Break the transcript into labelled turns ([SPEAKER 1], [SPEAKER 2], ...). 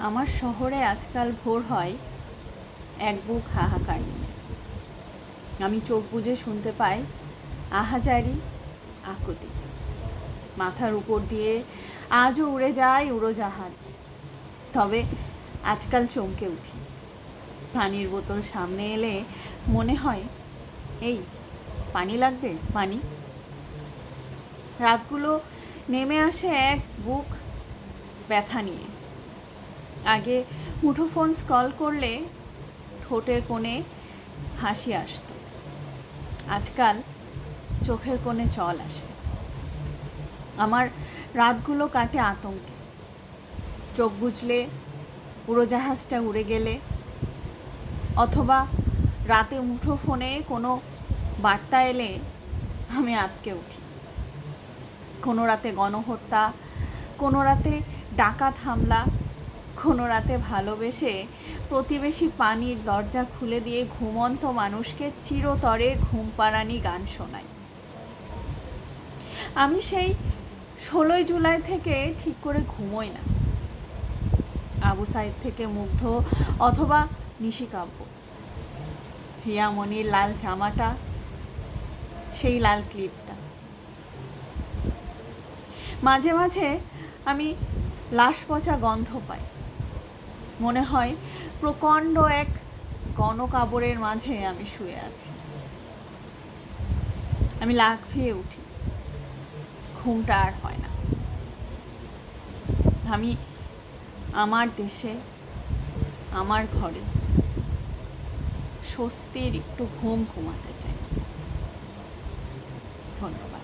[SPEAKER 1] আমার শহরে আজকাল ভোর হয় এক বুক হাহাকার নিয়ে। আমি চোখ বুজে শুনতে পাই আহাজারি আকুতি। মাথার উপর দিয়ে আজও উড়ে যায় উড়োজাহাজ। তবে আজকাল চমকে উঠি। পানির বোতল সামনে এলে মনে হয়, এই পানি লাগবে, পানি। রাতগুলো নেমে আসে এক বুক ব্যথা নিয়ে। আগে মুঠোফোন স্ক্রল করলে ঠোঁটের কোণে হাসি আসত, আজকাল চোখের কোণে জল আসে। আমার রাতগুলো কাটে আতঙ্কে। চোখ বুজলে উড়োজাহাজটা উড়ে গেলে, অথবা রাতে মুঠোফোনে কোনো বার্তা এলে আমি আঁতকে উঠি। কোনো রাতে গণহত্যা, কোনো রাতে ডাকাত হামলা, কোনো রাতে ভালোবেসে প্রতিবেশী পানির দরজা খুলে দিয়ে ঘুমন্ত মানুষকে চিরতরে ঘুম পাড়ানি গান শোনাই। আমি সেই 16 জুলাই থেকে ঠিক করে ঘুমোই না। আবু সাইদ থেকে মুগ্ধ, অথবা নিশিকাব্য, হিয়ামণির লাল জামাটা, সেই লাল ক্লিপটা। মাঝে মাঝে আমি লাশ পচা গন্ধ পাই। মনে হয় প্রকাণ্ড এক গণকবরের মাঝে আমি শুয়ে আছি। আমি লাফিয়ে উঠি, ঘুমটা আর হয় না। আমি আমার দেশে, আমার ঘরে স্বস্তির একটু ঘুমাতে চাই। ধন্যবাদ।